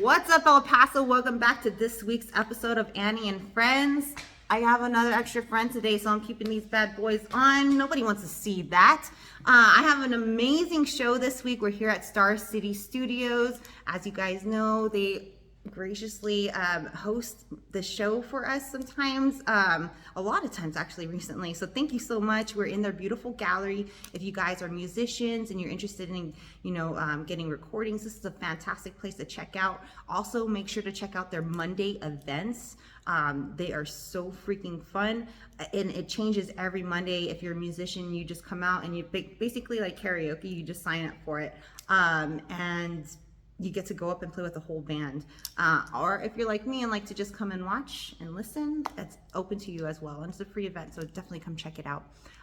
What's up, El Paso? Welcome back to this week's episode of Annie and Friends. I have another extra friend today, so I'm keeping these bad boys on. Nobody wants to see that. I have an amazing show this week. We're here at Star City Studios. As you guys know, they graciously host the show for us sometimes, a lot of times actually recently. So thank you so much. We're in their beautiful gallery. If you guys are musicians and you're interested in, getting recordings, this is a fantastic place to check out. Also, make sure to check out their Monday events. They are so freaking fun, and it changes every Monday. If you're a musician, you just come out and you basically like karaoke, you just sign up for it. And you get to go up and play with the whole band. Or if you're like me and like to just come and watch and listen, it's open to you as well. And it's a free event, so definitely come check it out.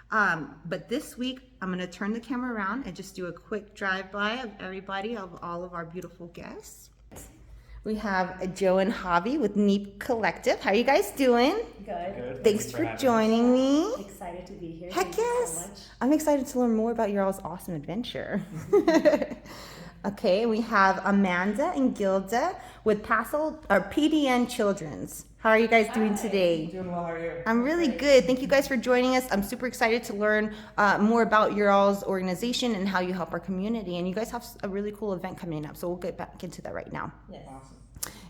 But this week, I'm gonna turn the camera around and just do a quick drive-by of everybody, of all of our beautiful guests. We have Joe and Javi with Neep Collective. How are you guys doing? Good. Thanks for joining me. Excited to be here. Heck Thank you yes. so much. I'm excited to learn more about your all's awesome adventure. Okay, we have Amanda and Gilda with PDN Children's. How are you guys doing today? Doing well, how are you? I'm really good. Thank you guys for joining us. I'm super excited to learn more about your all's organization and how you help our community. And you guys have a really cool event coming up, so we'll get back into that right now. Yes. Awesome.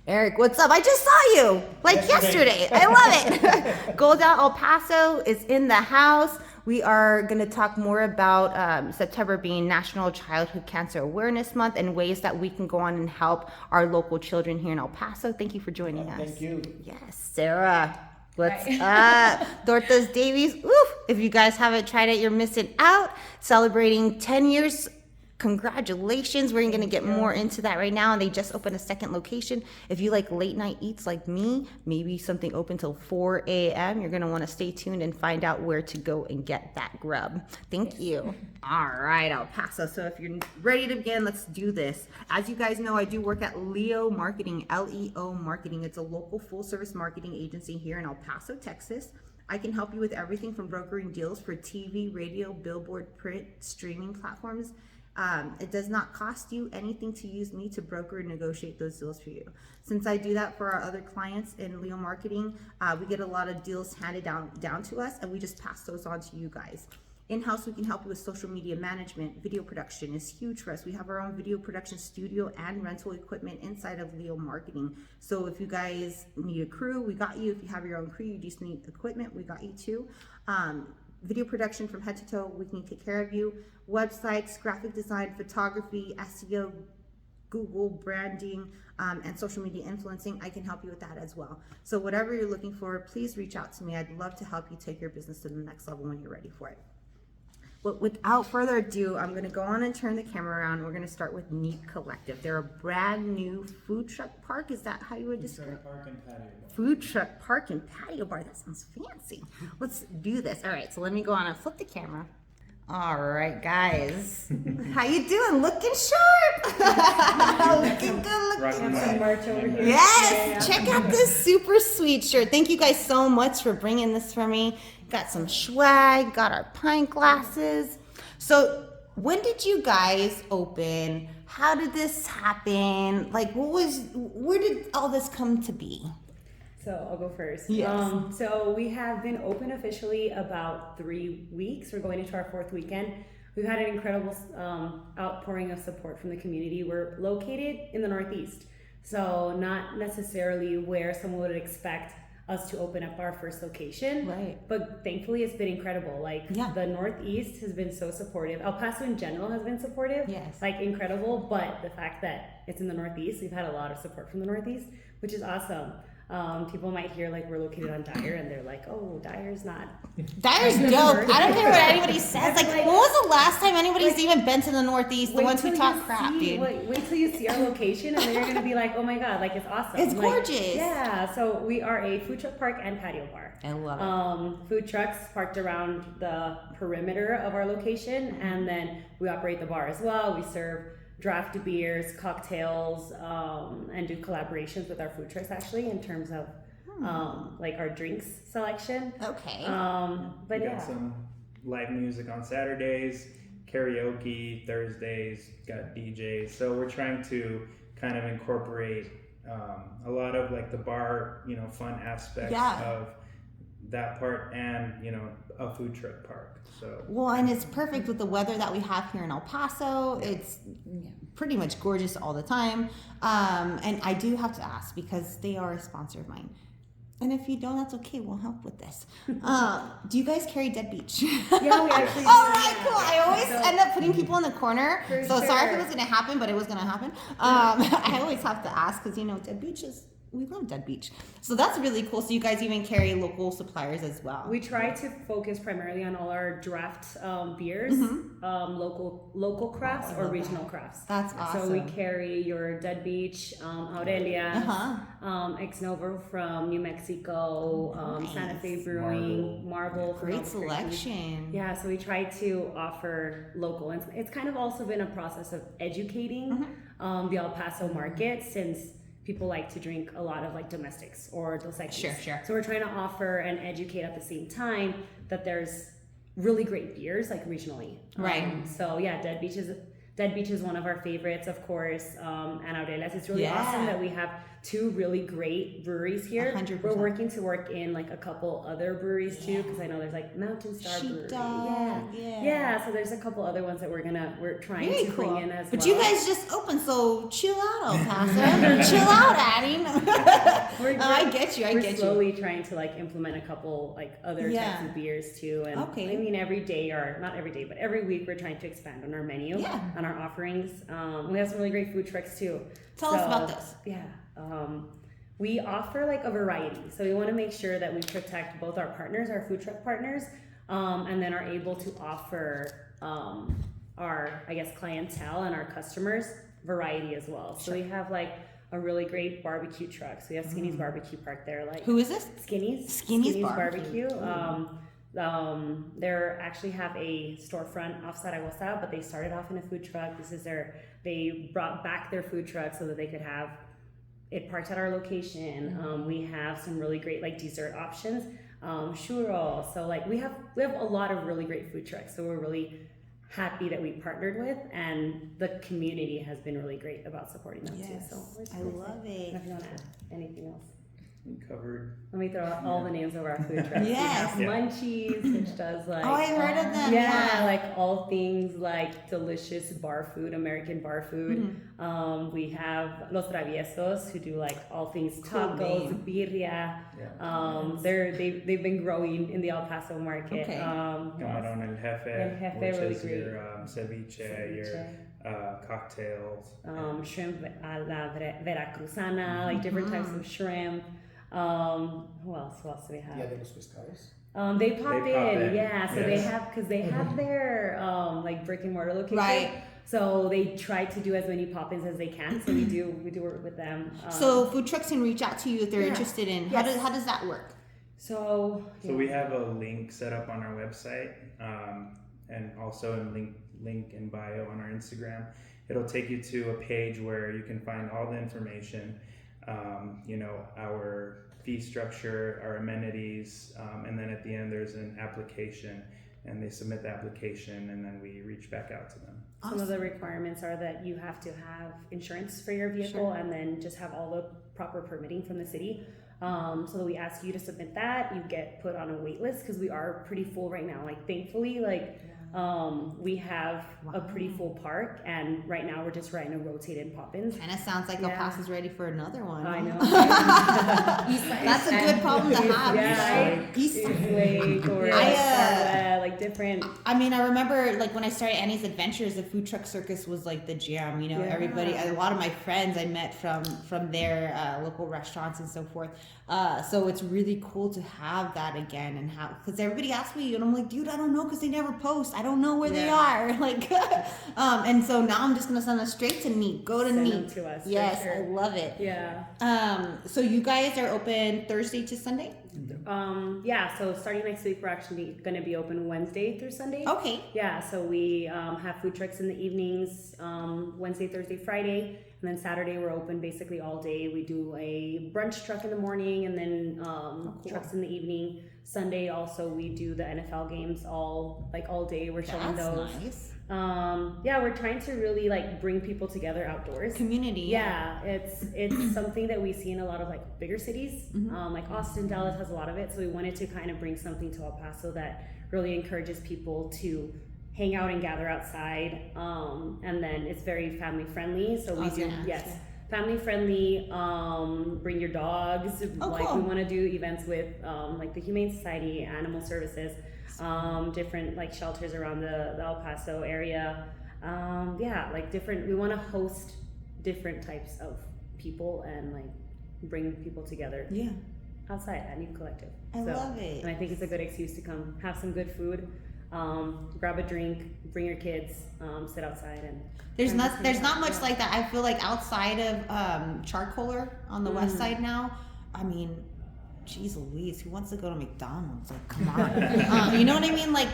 Eric, what's up? I just saw you like yesterday. I love it. Golda El Paso is in the house. We are going to talk more about September being National Childhood Cancer Awareness Month and ways that we can go on and help our local children here in El Paso. Thank you for joining us. Thank you. Yes, Sarah. What's up? Tortas Davies. Oof. If you guys haven't tried it, you're missing out. Celebrating 10 years. Congratulations. We're going to get more into that right now. And they just opened a second location. If you like late night eats like me, maybe something open till 4 a.m., you're going to want to stay tuned and find out where to go and get that grub. Thank you. All right, El Paso. So if you're ready to begin, let's do this. As you guys know, I do work at Leo Marketing, L-E-O Marketing. It's a local full service marketing agency here in El Paso, Texas. I can help you with everything from brokering deals for TV, radio, billboard, print, streaming platforms. It does not cost you anything to use me to broker and negotiate those deals for you. Since I do that for our other clients in Leo Marketing, we get a lot of deals handed down to us, and we just pass those on to you guys. In-house, we can help you with social media management. Video production is huge for us. We have our own video production studio and rental equipment inside of Leo Marketing. So if you guys need a crew, we got you. If you have your own crew, you just need equipment, we got you too. Video production from head to toe, we can take care of you. Websites, graphic design, photography, SEO, Google branding, and social media influencing, I can help you with that as well. So whatever you're looking for, please reach out to me. I'd love to help you take your business to the next level when you're ready for it. But without further ado, I'm going to go on and turn the camera around. We're going to start with Neep Collective. They're a brand new food truck park. Is that how you would describe it? Park and patio bar. Food truck park and patio bar. That sounds fancy. Let's do this. All right, so let me go on and flip the camera. All right, guys. How you doing? Looking sharp. Looking good. Looking good. Merch over here. Yes, check out this super sweet shirt. Thank you guys so much for bringing this for me. Got some swag, got our pint glasses. So when did you guys open? How did this happen? Like, where did all this come to be? So I'll go first. Yes. So we have been open officially about 3 weeks. We're going into our 4th weekend. We've had an incredible outpouring of support from the community. We're located in the Northeast, so not necessarily where someone would expect us to open up our first location. Right. But thankfully it's been incredible. Like the Northeast has been so supportive. El Paso in general has been supportive. Yes. Like incredible, but the fact that it's in the Northeast, we've had a lot of support from the Northeast, which is awesome. People might hear like we're located on Dyer and they're like, oh, Dyer's not. Dyer's dope. I don't care what anybody says. Like, when was the last time anybody's even been to the Northeast? The ones who talk crap, dude. Wait till you see our location and then you're gonna be like, oh my god, like it's awesome. It's like, gorgeous. Yeah, so we are a food truck park and patio bar. I love it. Food trucks parked around the perimeter of our location, and then we operate the bar as well. We serve draft beers, cocktails, and do collaborations with our food trucks actually in terms of like our drinks selection. Okay. But We yeah. got some live music on Saturdays, karaoke Thursdays, got DJs. So we're trying to kind of incorporate a lot of like the bar, fun aspects Yeah. of that part, and a food truck park. So Well, and it's perfect with the weather that we have here in El Paso. It's pretty much gorgeous all the time. And I do have to ask, because they are a sponsor of mine. And if you don't, that's okay. We'll help with this. Do you guys carry Dead Beach? Yeah, we actually do. All right, yeah. cool. I always So- end up putting people in the corner. For So sorry if sure. it was going to happen, but it was going to happen. I always have to ask because, Dead Beach we love Dead Beach. So that's really cool. So you guys even carry local suppliers as well. We try to focus primarily on all our draft beers, local crafts Oh, I or love regional crafts. That's So we awesome. carry your Dead Beach, Aurelia, Ex Novo from New Mexico, Nice. Santa Fe Brewing, Marble. from Great Albuquerque. selection. Yeah, so we try to offer local, and it's kind of also been a process of educating the El Paso market, since people like to drink a lot of like domestics or Dos Equis. Sure. So we're trying to offer and educate at the same time that there's really great beers like regionally. Right. So yeah, Dead Beach is one of our favorites, of course, and Aurelia's. It's really Yeah. awesome that we have two really great breweries here. 100%. We're working to work in like a couple other breweries too, because I know there's like Mountain Star Brewery. Sheepdog, Yeah. So there's a couple other ones that we're trying Very to cool. bring in as But well. you guys just opened, so chill out, El Paso. Chill out, Adding. I get you. We're slowly trying to like implement a couple like other Yeah. types of beers too, and Okay. I mean every day, or not every day, but every week we're trying to expand on our menu, on our offerings. We have some really great food trucks too. Tell us about this. Yeah. We offer like a variety, so we want to make sure that we protect both our partners, our food truck partners, and then are able to offer our, I guess, clientele and our customers variety as well. So we have like a really great barbecue truck. So we have Skinny's Barbecue Park there. Like Who is this? Skinny's Barbecue. They actually have a storefront off Zaragoza, but they started off in a food truck. They brought back their food truck so that they could have it parked at our location. We have some really great like dessert options, churros. So like we have a lot of really great food trucks. So we're really happy that we partnered with, and the community has been really great about supporting them too. So I love it. If you want to add anything else. covered. Let me throw out all the names of our food trucks. Yes. We have Munchies, which does like Oh, I've heard of them. yeah, like all things like delicious bar food, American bar food. We have Los Traviesos, who do like all things tacos, birria. They've been growing in the El Paso market. Okay. Camarón el Jefe, Jefe, which really is great. your ceviche, your cocktails. Shrimp a la veracruzana, like different types of shrimp. Who else do we have? Dia de los Pescados. They pop in, yeah. So yes. they have their like brick and mortar location, Right. So they try to do as many pop-ins as they can. So we do work with them. So food trucks can reach out to you if they're Yeah. interested in. Yes. How does that work? So We have a link set up on our website, and also a link in bio on our Instagram. It'll take you to a page where you can find all the information, our fee structure, our amenities, and then at the end there's an application, and they submit the application, and then we reach back out to them. Some of the requirements are that you have to have insurance for your vehicle, and then just have all the proper permitting from the city. So we ask you to submit that. You get put on a wait list because we are pretty full right now. Like thankfully, we have a pretty full park, and right now we're just trying to rotate in pop-ins. Kind of sounds like El Paso's ready for another one. I know. That's a good problem to have. Yeah, East- Lake or like different. I mean, I remember like when I started Annie's Adventures, the food truck circus was like the jam. Everybody, a lot of my friends I met from their local restaurants and so forth. So it's really cool to have that again, and because everybody asks me, and I'm like, dude, I don't know, because they never post. I don't know where they are. Like, and so now I'm just gonna send them straight to Neat. Go to Send Neat. them to us, for Yes, sure. I love it. Yeah. So you guys are open Thursday to Sunday? So starting next week, we're actually going to be open Wednesday through Sunday. Okay. Yeah, so we have food trucks in the evenings, Wednesday, Thursday, Friday, and then Saturday we're open basically all day. We do a brunch truck in the morning, and then trucks in the evening. Sunday also we do the NFL games all day. We're showing That's those. nice. Yeah, we're trying to really like bring people together outdoors. Community. Yeah, it's something that we see in a lot of like bigger cities. Like Austin, Dallas has a lot of it. So we wanted to kind of bring something to El Paso that really encourages people to hang out and gather outside. And then it's very family friendly. So we do, yes, family friendly. Bring your dogs. Like cool. we want to do events with like the Humane Society, Animal Services. Different like shelters around the El Paso area. Yeah, like different, we want to host different types of people and like bring people together. Yeah. Outside at New Collective. I love it. And I think it's a good excuse to come have some good food, grab a drink, bring your kids, sit outside and there's not much like that. I feel like outside of Charcoaler on the west side now, I mean, geez Louise, who wants to go to McDonald's? Like, come on. You know what I mean? Like,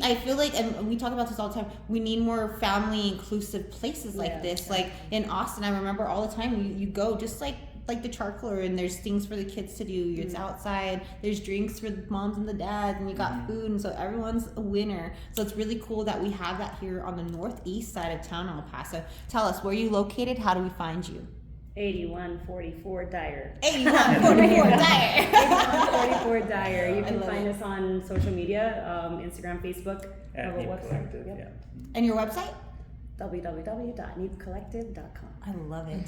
I feel like, and we talk about this all the time, we need more family inclusive places like this. Like in Austin, I remember all the time you go just like the Charcoaler, and there's things for the kids to do. It's outside, there's drinks for the moms and the dads, and you got food, and so everyone's a winner. So it's really cool that we have that here on the northeast side of town, El Paso. Tell us, where are you located? How do we find you? 8144 Dyer. 8144 Dyer. 8144 Dyer. You can find us on social media, Instagram, Facebook. At Neep Collective, yeah. And your website? www.neepcollective.com. I love it.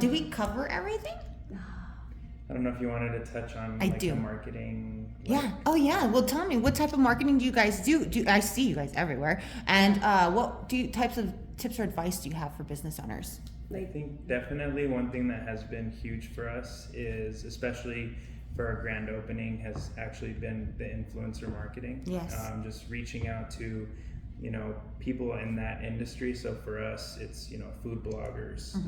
Do we cover everything? I don't know if you wanted to touch on the marketing. Yeah. Oh yeah. Well, tell me, what type of marketing do you guys do? I see you guys everywhere. And what types of tips or advice do you have for business owners? I think definitely one thing that has been huge for us is, especially for our grand opening, has actually been the influencer marketing. Yes. Just reaching out to, people in that industry. So for us, it's, food bloggers,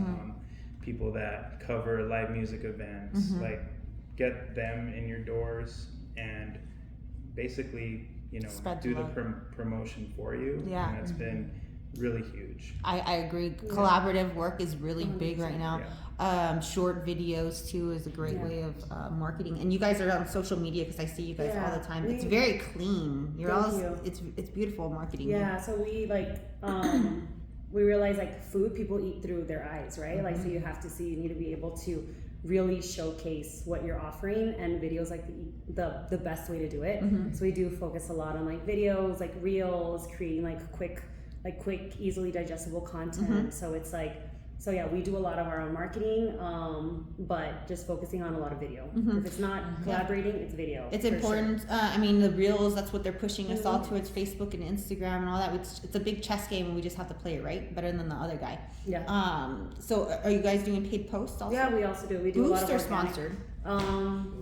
people that cover live music events, like get them in your doors and basically, do the promotion for you. Yeah. And that's been really huge. I agree. Collaborative work is really big right now. Yeah. Short videos too is a great way of marketing. And you guys are on social media, because I see you guys all the time. It's very clean. It's beautiful marketing. Yeah. So we we realize like food people eat through their eyes, right? Like, so you need to be able to really showcase what you're offering, and videos like the best way to do it. So we do focus a lot on like videos, like reels, creating like quick, easily digestible content. So it's like, we do a lot of our own marketing, but just focusing on a lot of video. If it's not collaborating, it's video. It's important. Sure. I mean, the reels, that's what they're pushing us all towards, Facebook and Instagram and all that. It's a big chess game, and we just have to play it right better than the other guy. Yeah. So are you guys doing paid posts also? Yeah, we also do. We do Boost a lot of or organic. sponsored? A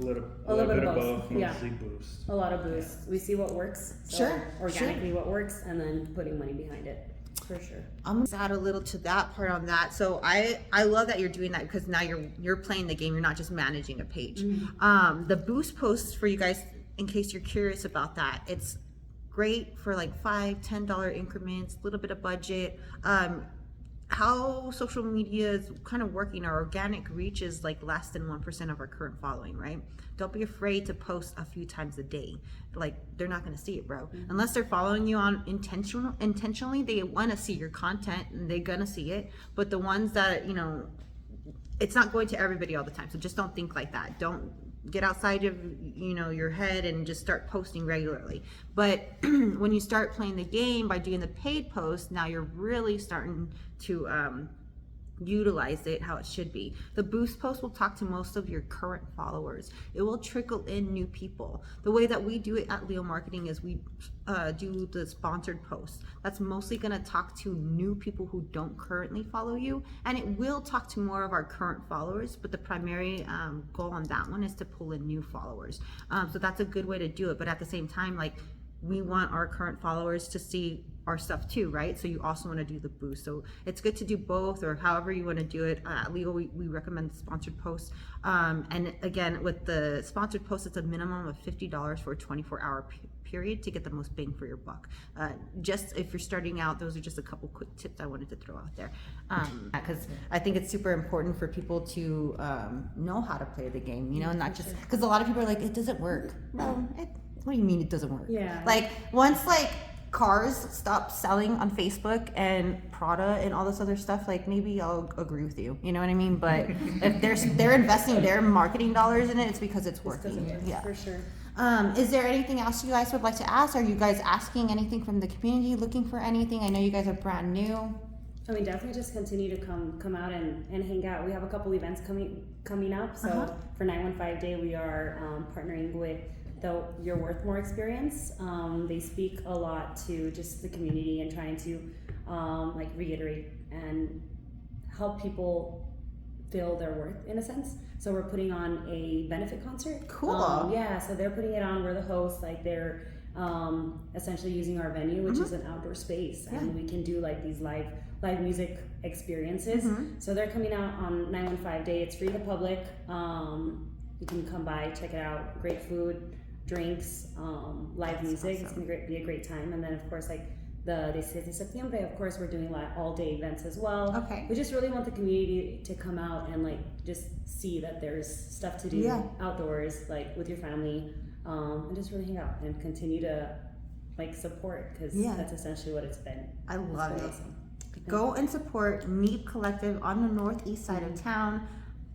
little bit of both, mostly Boost. A lot of Boost. We see what works. So organically what works, and then putting money behind it. For sure. I'm gonna add a little to that part on that. So I love that you're doing that, because now you're playing the game. You're not just managing a page. The boost posts, for you guys, in case you're curious about that, it's great for like $5-10 increments, a little bit of budget. How social media is kind of working, our organic reach is like less than 1% of our current following, right? Don't be afraid to post a few times a day. Like, they're not going to see it, bro. Unless they're following you on intentionally, they want to see your content, and they're going to see it. But the ones that, it's not going to everybody all the time. So just don't think like that. Don't get outside of your head and just start posting regularly. But when you start playing the game by doing the paid posts, now you're really starting to utilize it how it should be. The boost post will talk to most of your current followers. It will trickle in new people. The way that we do it at Leo Marketing is we do the sponsored posts. That's mostly going to talk to new people who don't currently follow you, and it will talk to more of our current followers, but the primary goal on that one is to pull in new followers. So that's a good way to do it. But at the same time, like, we want our current followers to see our stuff too, right? So you also want to do the boost. So it's good to do both, or however you want to do it. At Legal, we recommend sponsored posts. And again, with the sponsored posts, it's a minimum of $50 for a 24-hour period to get the most bang for your buck. Just if you're starting out, those are just a couple quick tips I wanted to throw out there. Because I think it's super important for people to know how to play the game, not just, because a lot of people are like, it doesn't work. Well, what do you mean it doesn't work? Yeah. Like, once cars stop selling on Facebook and Prada and all this other stuff, like maybe I'll agree with you. You know what I mean? But if they're investing their marketing dollars in it, it's because it's working. Yeah, for sure. Is there anything else you guys would like to ask? Are you guys asking anything from the community? Looking for anything? I know you guys are brand new. I mean, definitely just continue to come out and hang out. We have a couple events coming up. So for 915 Day, we are partnering with the You're Worth More experience. They speak a lot to just the community and trying to like reiterate and help people feel their worth in a sense. So we're putting on a benefit concert. Cool. Yeah, so they're putting it on. We're the hosts. Like they're essentially using our venue, which is an outdoor space, and we can do like these live music experiences. So they're coming out on 915 Day. It's free to the public. You can come by, check it out. Great food, drinks, live music. Awesome. It's gonna be a great time. And then of course, like the 16 de septiembre, of course, we're doing like all day events as well. Okay. We just really want the community to come out and like just see that there's stuff to do outdoors, like with your family, and just really hang out and continue to like support, because that's essentially what it's been. I love it. Awesome. Go and support Meep Collective on the northeast side of town.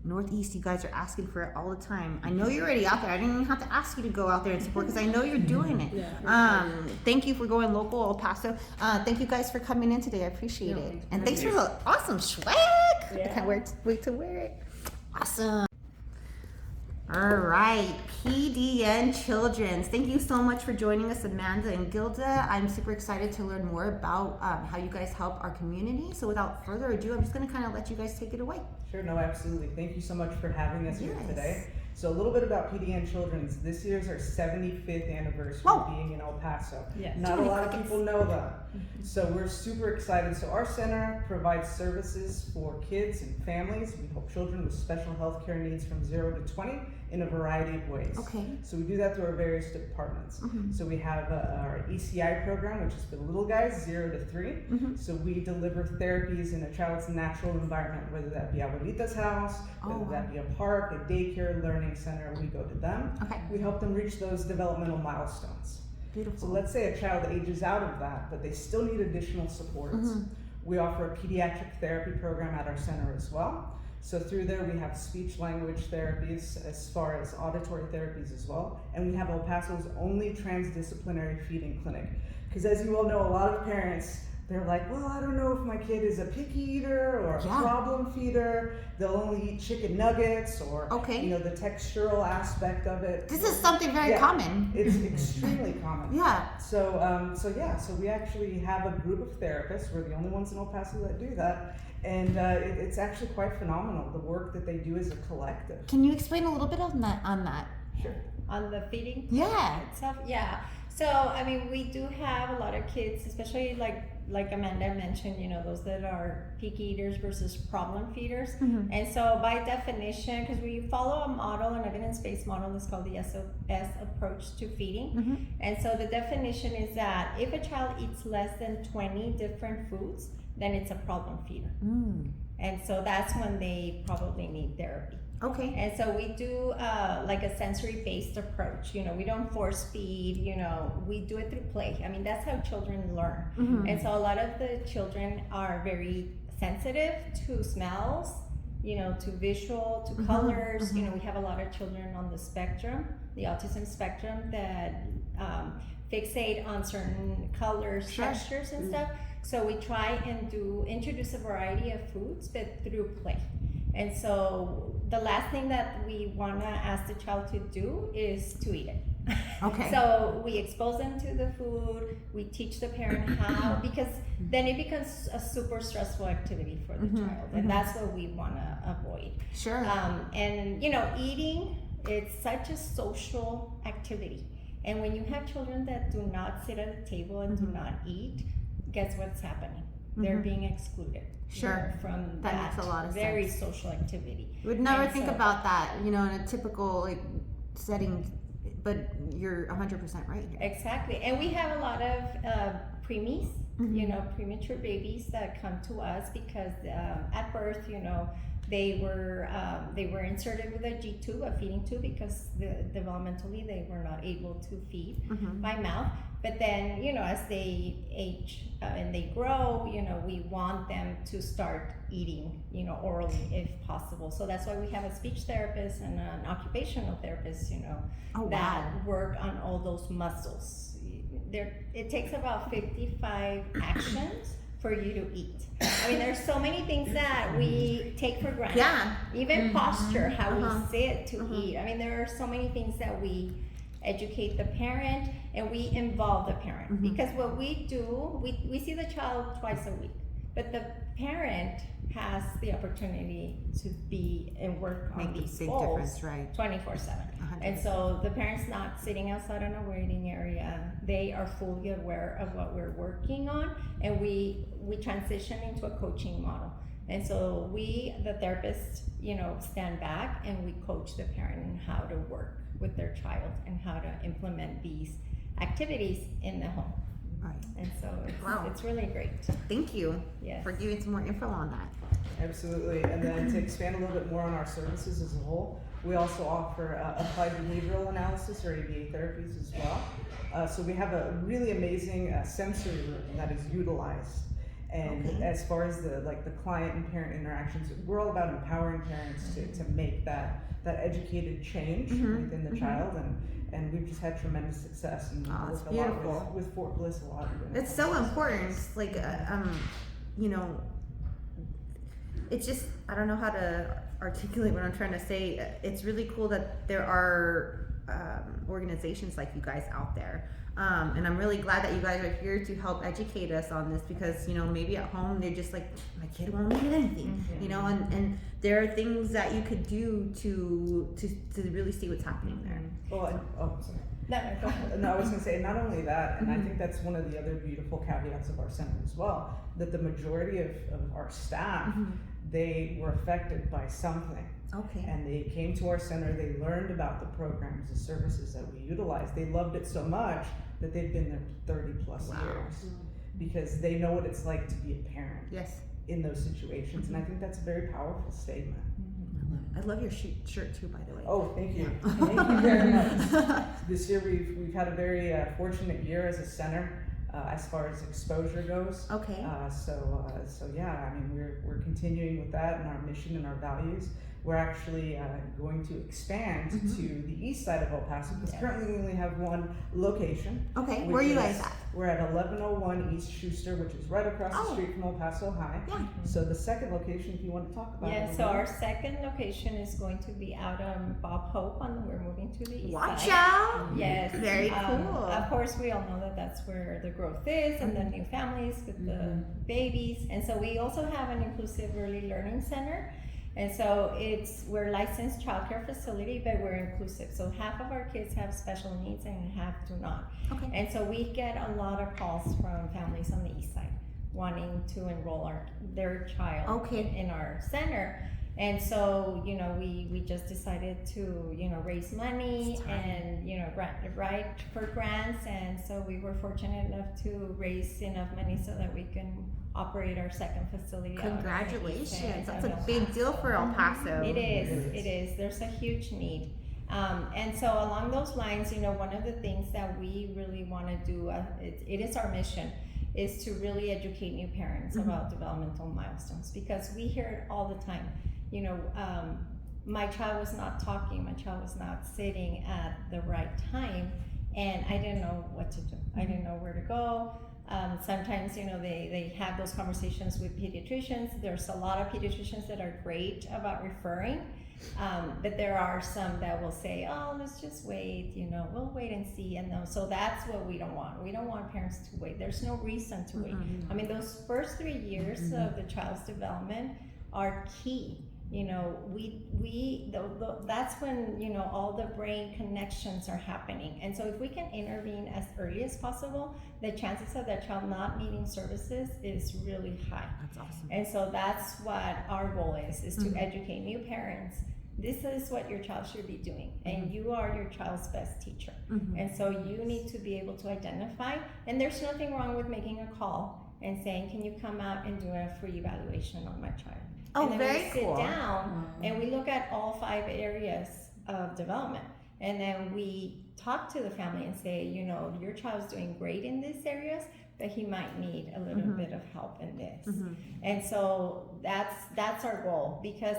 Northeast, you guys are asking for it all the time. I know you're already out there. I didn't even have to ask you to go out there and support, because I know you're doing it. Thank you for going local, El Paso. Thank you guys for coming in today. I appreciate it. And thanks for the awesome swag. I can't wait to wear it. Awesome. All right, PDN Children's. Thank you so much for joining us, Amanda and Gilda. I'm super excited to learn more about how you guys help our community. So without further ado, I'm just going to kind of let you guys take it away. Sure, no, absolutely. Thank you so much for having us here today. So a little bit about PDN Children's. This year's our 75th anniversary being in El Paso. Not a lot of people know that. So we're super excited. So our center provides services for kids and families. We help children with special health care needs from 0 to 20 in a variety of ways. So we do that through our various departments. So we have our ECI program, which is for the little guys, 0 to 3. So we deliver therapies in a child's natural environment, whether that be Abuelita's house, whether that be a park, a daycare, learning center. We go to them. We help them reach those developmental milestones. Beautiful. So let's say a child ages out of that, but they still need additional supports. We offer a pediatric therapy program at our center as well. So through there we have speech language therapies as far as auditory therapies as well. And we have El Paso's only transdisciplinary feeding clinic. Because as you all know, a lot of parents, they're like, well, I don't know if my kid is a picky eater or a problem feeder. They'll only eat chicken nuggets or, you know, the textural aspect of it. This is something very common. It's extremely common. So we actually have a group of therapists. We're the only ones in El Paso that do that. And it's actually quite phenomenal, the work that they do as a collective. Can you explain a little bit on that? Sure. On the feeding itself? So I mean, we do have a lot of kids, especially like Amanda mentioned, you know, those that are picky eaters versus problem feeders. And so by definition, because we follow a model, an evidence-based model that's called the SOS approach to feeding. And so the definition is that if a child eats less than 20 different foods, then it's a problem feeder. And so that's when they probably need therapy. And so we do like a sensory-based approach. You know, we don't force feed, you know, we do it through play. I mean, that's how children learn. And so a lot of the children are very sensitive to smells, you know, to visual, to colors. You know, we have a lot of children on the spectrum, the autism spectrum, that fixate on certain colors, textures and stuff. So we try and introduce a variety of foods, but through play. And so the last thing that we want to ask the child to do is to eat it. So we expose them to the food, we teach the parent how, because then it becomes a super stressful activity for the child, and that's what we want to avoid. And you know, eating, it's such a social activity. And when you have children that do not sit at the table and do not eat, guess what's happening? They're being excluded from that makes a lot of very sense. social activity. You would never think about that, you know, in a typical like setting, but you're 100% right here. Exactly. And we have a lot of preemies, you know, premature babies that come to us because at birth, you know, they were inserted with a G tube, a feeding tube, because developmentally they were not able to feed by mouth. But then, as they age and they grow, we want them to start eating, orally if possible. So that's why we have a speech therapist and an occupational therapist, that work on all those muscles. It takes about 55 actions for you to eat. I mean, there's so many things that we take for granted. Yeah. Even posture, how we sit to eat. I mean, there are so many things that we educate the parent and we involve the parent. Because what we do, we see the child twice a week, but the parent has the opportunity to be and work on Make a these big goals difference, right? 24/7. And so the parent's not sitting outside in a waiting area. They are fully aware of what we're working on, and we transition into a coaching model. And so we, the therapists, stand back and we coach the parent on how to work with their child and how to implement these activities in the home. Right. And so Wow. it's really great. Thank you Yes. for giving some more info on that. Absolutely. And then to expand a little bit more on our services as a whole, we also offer applied behavioral analysis or ABA therapies as well. So we have a really amazing sensory room that is utilized. And as far as the client and parent interactions, we're all about empowering parents to make that educated change within the child, and we've just had tremendous success. And it's worked a lot beautiful. with Fort Bliss a lot. It's so important. Like, it's just, I don't know how to articulate what I'm trying to say. It's really cool that there are organizations like you guys out there. And I'm really glad that you guys are here to help educate us on this, because maybe at home they're just like, my kid won't eat anything, and there are things that you could do to really see what's happening there. Well, sorry. No, go ahead. No, I was going to say, not only that, and I think that's one of the other beautiful caveats of our center as well, that the majority of our staff, they were affected by something. Okay. And they came to our center, they learned about the programs, the services that we utilize. They loved it so much that they've been there 30 plus years, because they know what it's like to be a parent in those situations. And I think that's a very powerful statement. I love your shirt too, by the way. Oh, thank you. Thank you very much. This year we've had a very fortunate year as a center. As far as exposure goes. Okay. So yeah, I mean, we're continuing with that and our mission and our values. We're actually going to expand to the east side of El Paso, because currently we only have one location. Okay, where are you guys at? We're at 1101 East Schuster, which is right across the street from El Paso High. Yeah. So the second location, if you want to talk about it. Yeah, so our second location is going to be out on Bob Hope, we're moving to the east Watch side. out! Yes. Very cool. Of course, we all know that that's where the growth is, and the new families with the babies. And so we also have an inclusive early learning center. And so we're a licensed childcare facility, but we're inclusive. So half of our kids have special needs and half do not. Okay. And so we get a lot of calls from families on the east side wanting to enroll their child in our center. And so, we just decided to, raise money and, write for grants. And so we were fortunate enough to raise enough money so that we can operate our second facility. Congratulations. That's a big deal for El Paso. It is. There's a huge need. And so along those lines, one of the things that we really want to do, it is our mission, is to really educate new parents about developmental milestones, because we hear it all the time. My child was not talking, my child was not sitting at the right time, and I didn't know what to do. I didn't know where to go. Sometimes, they have those conversations with pediatricians. There's a lot of pediatricians that are great about referring, but there are some that will say, oh, let's just wait, we'll wait and see. And so that's what we don't want. We don't want parents to wait. There's no reason to wait. I mean, those first 3 years of the child's development are key. That's when, all the brain connections are happening. And so if we can intervene as early as possible, the chances of that child not needing services is really high. That's awesome. And so that's what our goal is to educate new parents. This is what your child should be doing, and you are your child's best teacher. And so you need to be able to identify, and there's nothing wrong with making a call and saying, can you come out and do a free evaluation on my child? Oh, and then very we sit cool. down and we look at all 5 areas of development, and then we talk to the family and say, you know, your child's doing great in these areas, but he might need a little bit of help in this. And so that's our goal, because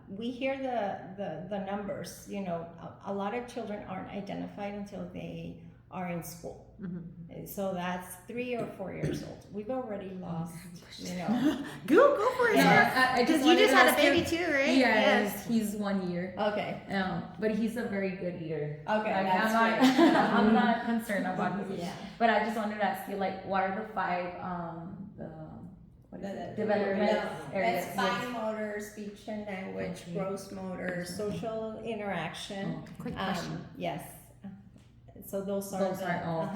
we hear the numbers, you know, a lot of children aren't identified until they are in school. And so that's 3 or 4 years old. We've already lost, you know. Go for it. Yeah, I Because you wanted just to had a ask you- baby too, right? Yes, he's 1 year. Okay. But he's a very good eater. Okay, Like, that's I'm not, I'm not concerned about his. Yeah. But I just wanted to ask you, like, what are the 5 development areas? That's fine motor, speech and language, gross motor, social interaction. Quick question. Yes. So those are Those the, are all.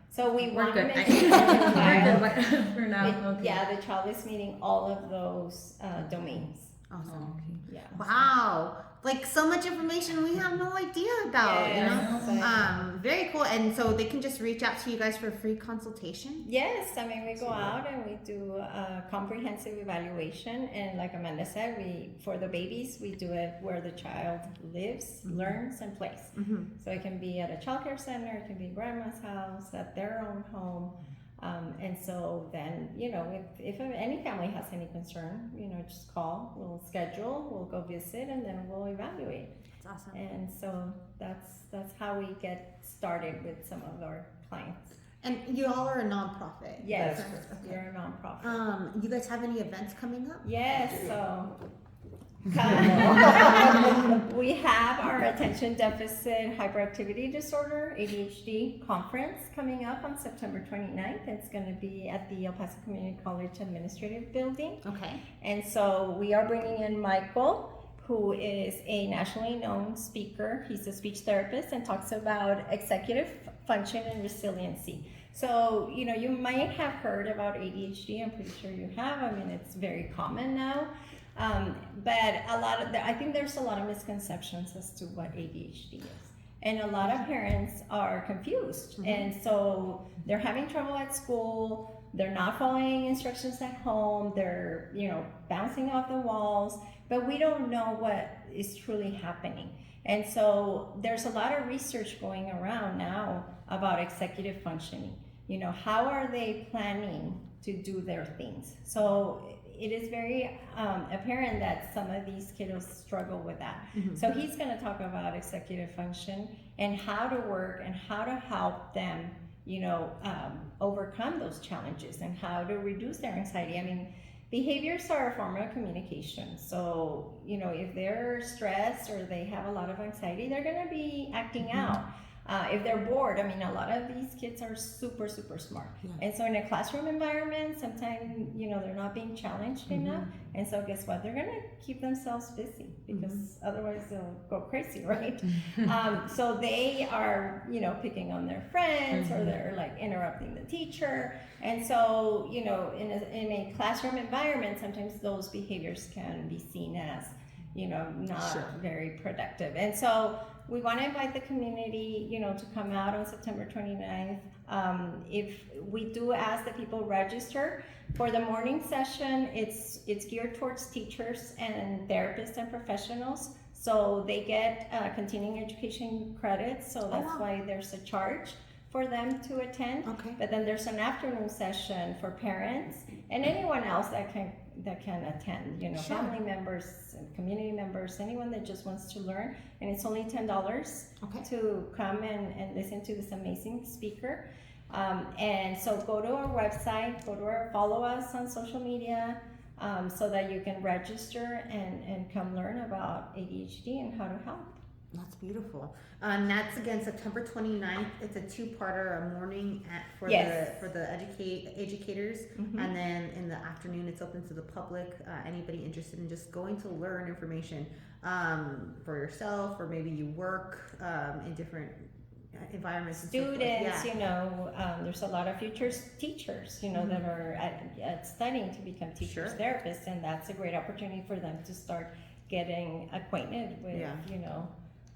So we We're want to good. make sure that the child, For now. Okay. yeah, the child is meeting all of those domains. Awesome. Yeah. Wow. Like so much information we have no idea about, you know? Yes. Very cool. And so they can just reach out to you guys for a free consultation? Yes, I mean, we go out and we do a comprehensive evaluation, and like Amanda said, for the babies, we do it where the child lives, learns, and plays. So it can be at a childcare center, it can be grandma's house, at their own home. And so then, you know, if any family has any concern, you know, just call, we'll schedule, we'll go visit, and then we'll evaluate. That's awesome. And so that's how we get started with some of our clients. And you all are a nonprofit. Yes, That's correct. we're a nonprofit. You guys have any events coming up? Yes, so we have our attention deficit hyperactivity disorder, ADHD conference coming up on September 29th. It's going to be at the El Paso Community College Administrative Building. Okay. And so we are bringing in Michael, who is a nationally known speaker. He's a speech therapist and talks about executive function and resiliency. So, you know, you might have heard about ADHD. I'm pretty sure you have. I mean, it's very common now. But I think there's a lot of misconceptions as to what ADHD is. And a lot of parents are confused. And so they're having trouble at school. They're not following instructions at home. They're, you know, bouncing off the walls. But we don't know what is truly happening. And so there's a lot of research going around now about executive functioning. You know, how are they planning to do their things? So it is very apparent that some of these kiddos struggle with that. So he's going to talk about executive function and how to work and how to help them, you know, overcome those challenges and how to reduce their anxiety. I mean, behaviors are a form of communication. So, you know, if they're stressed or they have a lot of anxiety, they're going to be acting out. If they're bored, I mean, a lot of these kids are super, super smart. And so in a classroom environment, sometimes, you know, they're not being challenged enough. And so guess what? They're going to keep themselves busy because otherwise they'll go crazy, right? So they are, you know, picking on their friends or they're like interrupting the teacher. And so, you know, in a classroom environment, sometimes those behaviors can be seen as, you know, not very productive. And so we want to invite the community, you know, to come out on September 29th. If we do ask that people register for the morning session, it's geared towards teachers and therapists and professionals. So they get continuing education credits. So that's why there's a charge for them to attend. Okay. But then there's an afternoon session for parents and anyone else that can attend, you know, family members and community members, anyone that just wants to learn. And it's only $10 to come and listen to this amazing speaker. And so go to our website, follow us on social media, so that you can register and come learn about ADHD and how to help. That's beautiful. And that's again September 29th. It's a two-parter, a morning for the educators, and then in the afternoon it's open to the public. Anybody interested in just going to learn information for yourself, or maybe you work in different environments. Students, you know, there's a lot of future teachers, you know, that are at studying to become teachers, therapists, and that's a great opportunity for them to start getting acquainted with, you know,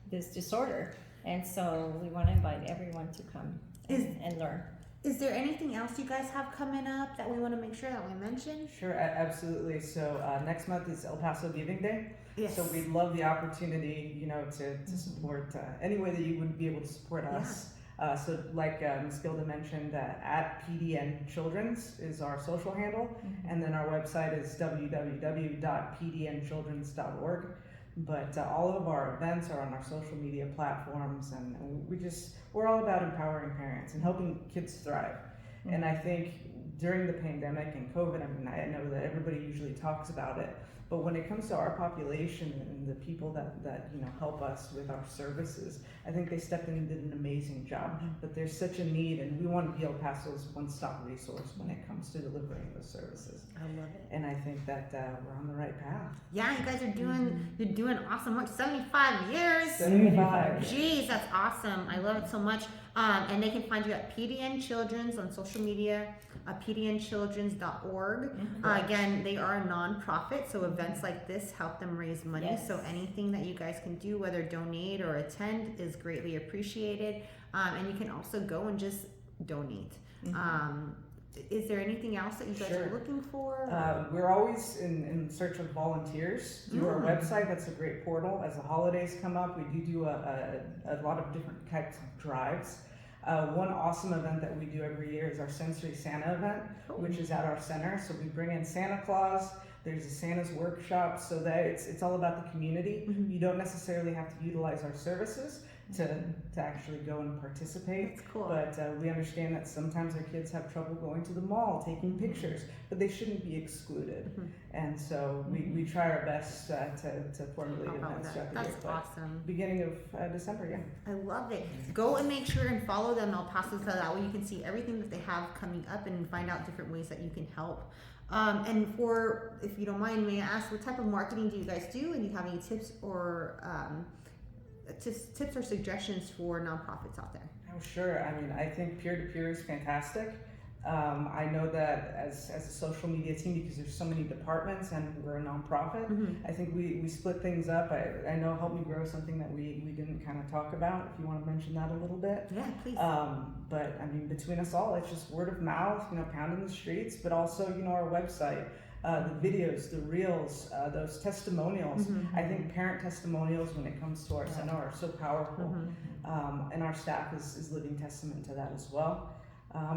this disorder. And so we want to invite everyone to come and learn. Is there anything else you guys have coming up that we want to make sure that we mention? Sure, absolutely. So next month is El Paso Giving Day. Yes. So we'd love the opportunity, to support any way that you would be able to support us. So like Ms. Gilda mentioned, at PDN Children's is our social handle, and then our website is www.pdnchildrens.org. But all of our events are on our social media platforms, and we're all about empowering parents and helping kids thrive. And I think during the pandemic and COVID, I mean, I know that everybody usually talks about it, but when it comes to our population and the people that help us with our services, I think they stepped in and did an amazing job. But there's such a need, and we want to be El Paso's one-stop resource when it comes to delivering those services. I love it. And I think that we're on the right path. Yeah, you guys are you're doing awesome work. 75 years. 75. Jeez, that's awesome. I love it so much. And they can find you at PDN Children's on social media, pdnchildrens.org. Again, they are a nonprofit, so events like this help them raise money. Yes. So anything that you guys can do, whether donate or attend, is greatly appreciated. And you can also go and just donate. Is there anything else that you guys are looking for? We're always in search of volunteers. Through our website, that's a great portal. As the holidays come up, we do a lot of different types of drives. One awesome event that we do every year is our Sensory Santa event, which is at our center. So we bring in Santa Claus. There's a Santa's workshop, so that it's all about the community. You don't necessarily have to utilize our services to actually go and participate. That's cool. But we understand that sometimes our kids have trouble going to the mall, taking pictures, but they shouldn't be excluded. And so we try our best to formulate events throughout the year. That's awesome. Beginning of December, yeah. I love it. Go and make sure and follow them, El Paso, so that way you can see everything that they have coming up and find out different ways that you can help. And if you don't mind, may I ask, what type of marketing do you guys do? And do you have any tips or tips or suggestions for nonprofits out there? Oh, sure. I mean, I think peer-to-peer is fantastic. I know that as a social media team, because there's so many departments and we're a nonprofit, I think we split things up. I know Help Me Grow is something that we didn't kind of talk about, if you want to mention that a little bit. Yeah, please. But I mean, between us all, it's just word of mouth, pounding the streets, but also, our website, the videos, the reels, those testimonials. I think parent testimonials when it comes to our center are so powerful. And our staff is living testament to that as well.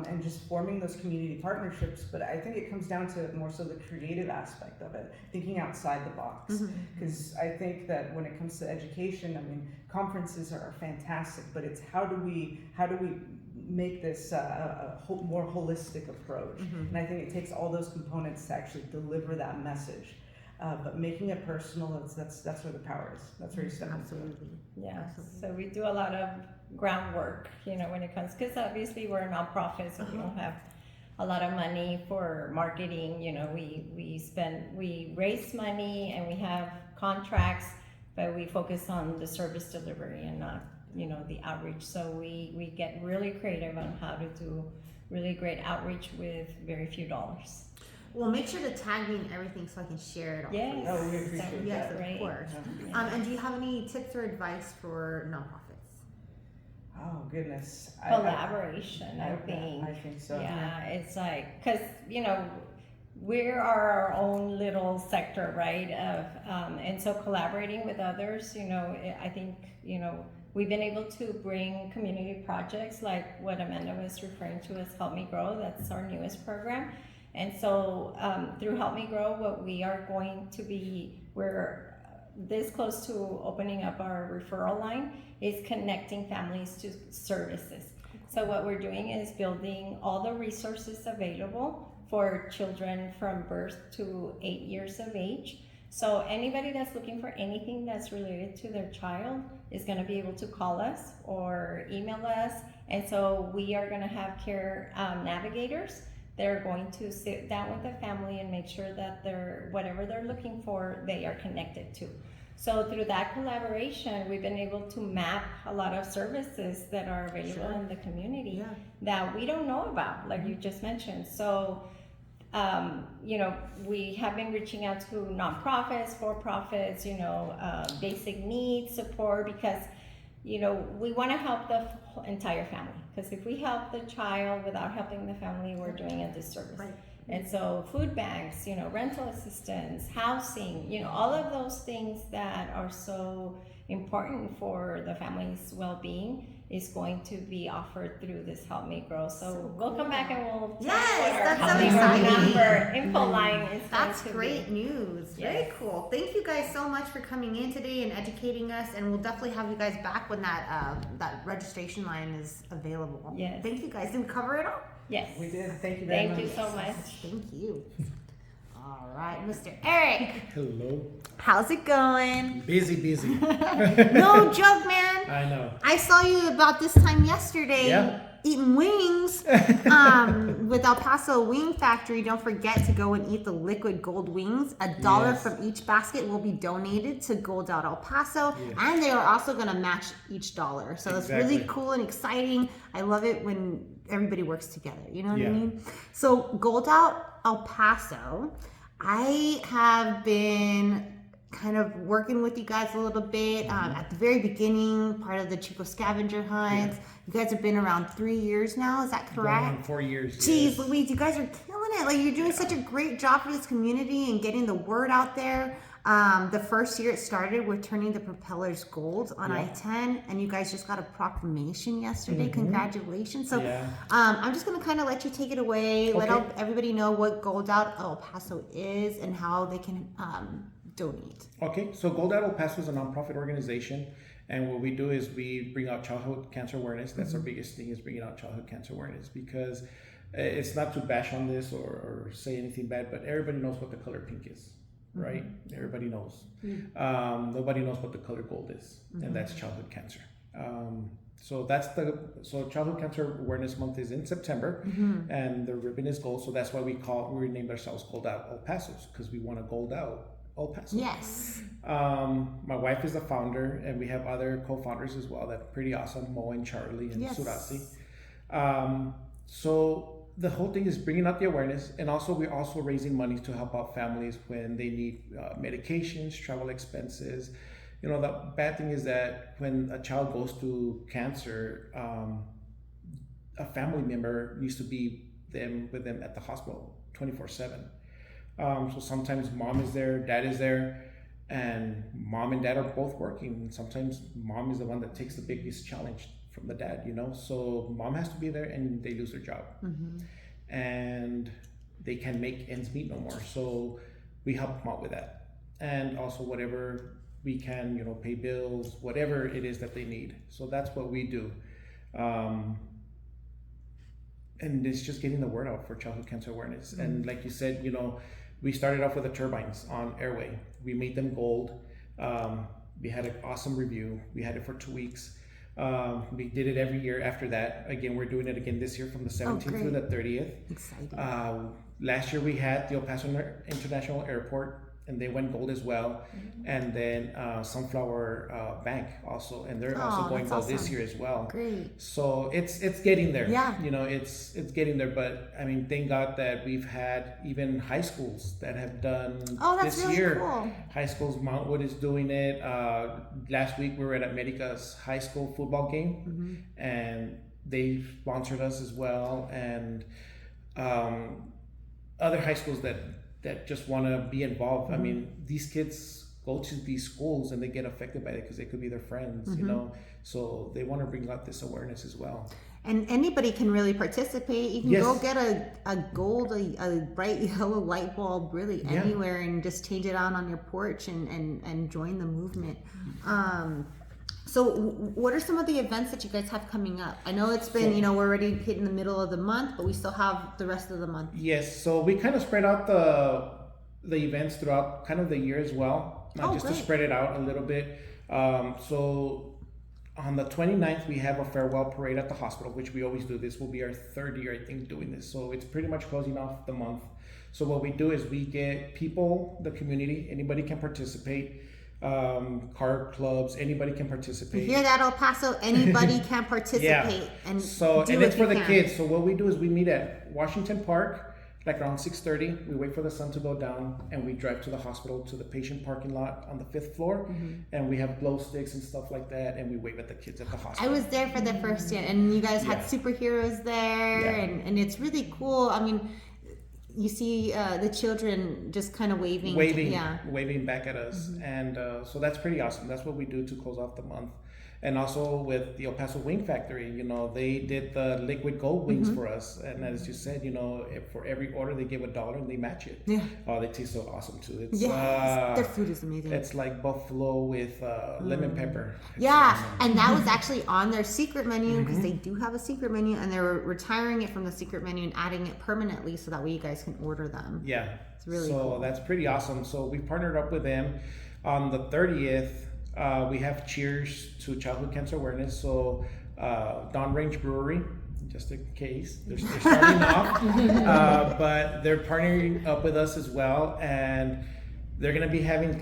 And just forming those community partnerships, but I think it comes down to more so the creative aspect of it, thinking outside the box. Because I think that when it comes to education, I mean, conferences are fantastic, but it's how do we make this a more holistic approach? And I think it takes all those components to actually deliver that message. But making it personal, that's where the power is. That's where you step into it. Yeah, so we do a lot of groundwork, when it comes, because obviously we're a nonprofit, so we don't have a lot of money for marketing. We raise money and we have contracts, but we focus on the service delivery and not, the outreach. So we get really creative on how to do really great outreach with very few dollars. Well, make sure to tag me in everything so I can share it all. Yes. Oh, we appreciate Yes, that. of course. And do you have any tips or advice for nonprofits? Oh, goodness. Collaboration, I think. I think so. Yeah, it's like, because, we're our own little sector, right? And so collaborating with others, I think, we've been able to bring community projects like what Amanda was referring to as Help Me Grow. That's our newest program. And so through Help Me Grow, what we are going to be, we're this close to opening up our referral line, is connecting families to services. So what we're doing is building all the resources available for children from birth to 8 years of age. So anybody that's looking for anything that's related to their child is going to be able to call us or email us. And so we are going to have care navigators. They're going to sit down with the family and make sure that whatever they're looking for, they are connected to. So through that collaboration, we've been able to map a lot of services that are available in the community that we don't know about, like you just mentioned. So, we have been reaching out to nonprofits, for-profits, basic needs support, because we want to help the entire family, because if we help the child without helping the family, we're doing a disservice. Right. And so food banks, rental assistance, housing, all of those things that are so important for the family's well-being is going to be offered through this Help Me Grow. So we'll come back and we'll talk Yes, about our that's Help so Me Grow exciting. number info line is That's going to great be. news. Very Yes. cool. Thank you guys so much for coming in today and educating us. And we'll definitely have you guys back when that registration line is available. Yes. Thank you guys. Did we cover it all? Yes. We did. Thank you very much. Thank you so much. Thank you. All right, Mr. Eric, Hello. how's it going? Busy. No joke, man. I know. I saw you about this time yesterday Yeah. eating wings with El Paso Wing Factory. Don't forget to go and eat the liquid gold wings. $1 Yes. from each basket will be donated to Gold Out El Paso, Yes. and they are also going to match each dollar. So it's really Exactly. cool and exciting. I love it when everybody works together. You know what I Yeah. mean? So Gold Out El Paso, I have been kind of working with you guys a little bit at the very beginning, part of the Chico scavenger hunts. You guys have been around 3 years now, is that Going on correct? 4 years. Jeez, yes. Louise, you guys are killing it. Like, you're doing such a great job for this community and getting the word out there. The first year it started, we're turning the propellers gold on Yeah. I-10, and you guys just got a proclamation yesterday. Congratulations. So Yeah. I'm just going to kind of let you take it away, let Okay. everybody know what Gold Out El Paso is and how they can donate. Okay, so Gold Out El Paso is a nonprofit organization, and what we do is we bring out childhood cancer awareness. That's our biggest thing, is bringing out childhood cancer awareness, because it's not to bash on this or say anything bad, but everybody knows what the color pink is, right? Everybody knows. Nobody knows what the color gold is, and that's childhood cancer. So Childhood Cancer Awareness Month is in September, and the ribbon is gold. So that's why we renamed ourselves Gold Out El Pasos, because we want to gold out El Paso. Yes. My wife is the founder, and we have other co-founders as well. That's pretty awesome, Mo and Charlie and Yes. Surasi. So the whole thing is bringing out the awareness, and also we're also raising money to help out families when they need medications, travel expenses. The bad thing is that when a child goes through cancer, a family member needs to be with them at the hospital 24/7. So sometimes mom is there, dad is there, and mom and dad are both working. Sometimes mom is the one that takes the biggest challenge from the dad, So mom has to be there, and they lose their job. And they can make ends meet no more. So we help them out with that. And also whatever we can, pay bills, whatever it is that they need. So that's what we do. And it's just getting the word out for childhood cancer awareness. And like you said, we started off with the turbines on Airway. We made them gold. We had an awesome review. We had it for 2 weeks. We did it every year after that. Again, we're doing it again this year from the 17th through the 30th. Exciting. Last year we had the El Paso International Airport, and they went gold as well. And then Sunflower Bank also, and they're also going that's gold this awesome. year as well. Great. So it's getting there. Yeah. It's getting there. But I mean, thank God that we've had even high schools that have done Oh, that's this really year. cool. High schools, Mountwood is doing it. Last week we were at America's high school football game, and they sponsored us as well. And other high schools that just want to be involved. I mean, these kids go to these schools and they get affected by it because they could be their friends, so they want to bring out this awareness as well. And anybody can really participate. You can Yes. go get a gold, a bright yellow light bulb really Yeah. anywhere and just change it on your porch and join the movement. So what are some of the events that you guys have coming up? I know it's been, we're already hitting the middle of the month, but we still have the rest of the month. Yes, so we kind of spread out the events throughout kind of the year as well, just great. to spread it out a little bit. So on the 29th, we have a farewell parade at the hospital, which we always do. This will be our 3rd year, I think, doing this. So it's pretty much closing off the month. So what we do is we get people, the community, anybody can participate. Car clubs, anybody can You participate. hear that, El Paso? Anybody can participate and So do and it it's for if the you can. kids. So what we do is we meet at Washington Park. like around 6:30, we wait for the sun to go down, and we drive to the hospital, to the patient parking lot on the 5th floor, and we have glow sticks and stuff like that, and we wave at the kids at the I hospital. was there for the first year, and you guys had Yeah. superheroes there, Yeah. and it's really cool. I mean, you see the children just kind of waving. Yeah. waving back at us, and so that's pretty awesome. That's what we do to close off the month. And also with the El Paso Wing Factory, you know, they did the liquid gold wings for us, and as you said, you know, for every order they give $1 and they match it. Yeah. Oh, they taste so awesome too. It's Yes, their food is amazing. it's like buffalo with lemon pepper. It's Yeah, awesome. and that was actually on their secret menu because they do have a secret menu, and they were retiring it from the secret menu and adding it permanently so that way you guys can order them. Yeah, It's really so cool. that's pretty awesome. So we partnered up with them. On the 30th, we have Cheers to Childhood Cancer Awareness. So Don Range Brewery, just in case, they're starting off, but they're partnering up with us as well, and they're gonna be having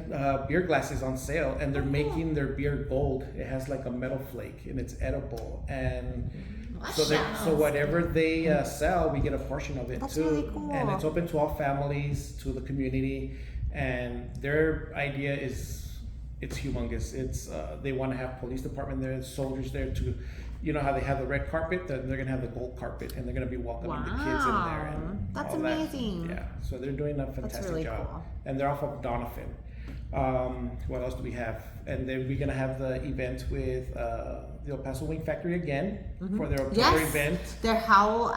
beer glasses on sale, and they're making their beer gold. It has like a metal flake, and it's edible, and so whatever they sell, we get a portion of it That's too. really cool. And it's open to all families, to the community, and their idea is it's humongous. It's they want to have police department there, soldiers there to, you know how they have the red carpet, then they're gonna have the gold carpet, and they're gonna be welcoming the kids in there. And That's all that. amazing. Yeah, so they're doing a fantastic really job, cool. and they're off of Donovan. What else do we have? And then we're gonna have the event with the El Paso Wing Factory again for their October Yes, event. their how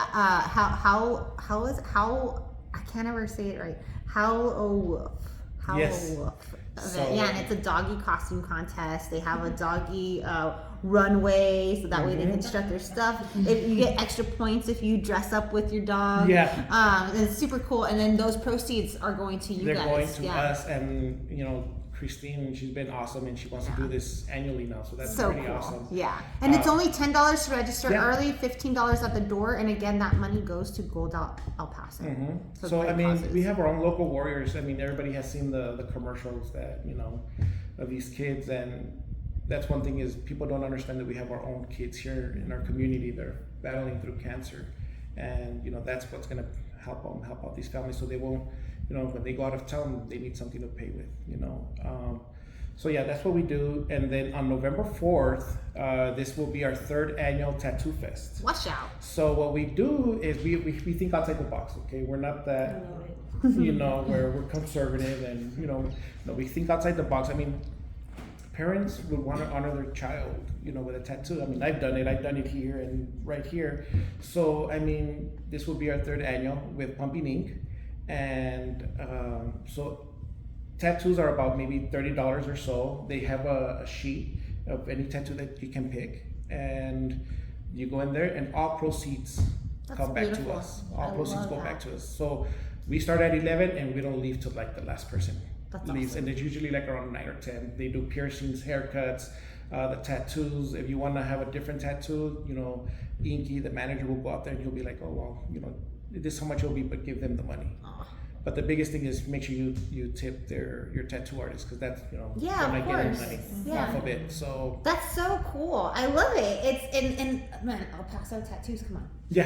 I can't ever say it right. Howl Yes. a Wolf. So- Yeah, and it's a doggy costume contest. They have a doggy runway, so that way they can strut their stuff. If you get extra points if you dress up with your dog. Yeah. And it's super cool. And then those proceeds are going to you They're guys. going to yeah. us, and you know, Christine, she's been awesome, and she wants to do this annually now, so that's So pretty cool. awesome. Yeah. And it's only $10 to register Yeah. early, $15 at the door, and again that money goes to Gold El Paso. For So great I mean, causes. we have our own local warriors. I mean, everybody has seen the commercials that, you know, of these kids, and that's one thing is people don't understand that we have our own kids here in our community that are battling through cancer, and you know that's what's gonna help out these families, so they won't, you know, when they go out of town, they need something to pay with, you know. So yeah, that's what we do. And then on November 4th, this will be our 3rd annual Tattoo Fest. Watch out. So what we do is we think outside the box, okay? We're not that, you know, where we're conservative and, you know, no, we think outside the box. I mean, parents would want to honor their child, you know, with a tattoo. I mean, I've done it here and right here. So, I mean, this will be our 3rd annual with Pumping Ink. And so tattoos are about maybe $30 or so. They have a sheet of any tattoo that you can pick, and you go in there, and all proceeds come back beautiful. to us. I All proceeds love go that. back to us. So we start at 11, and we don't leave till like the last person That's leaves, awesome. and it's usually like around 9 or 10. They do piercings, haircuts, the tattoos. If you want to have a different tattoo, you know, Inky, the manager, will go out there and he'll be like, oh well, you know, this is how much it'll be, but give them the money. But the biggest thing is make sure you tip your tattoo artist, because that's, you know, Yeah, they're of not getting course. money Yeah. off of it. So That's so cool. I love it. It's and man, El Paso tattoos. Come on. yeah.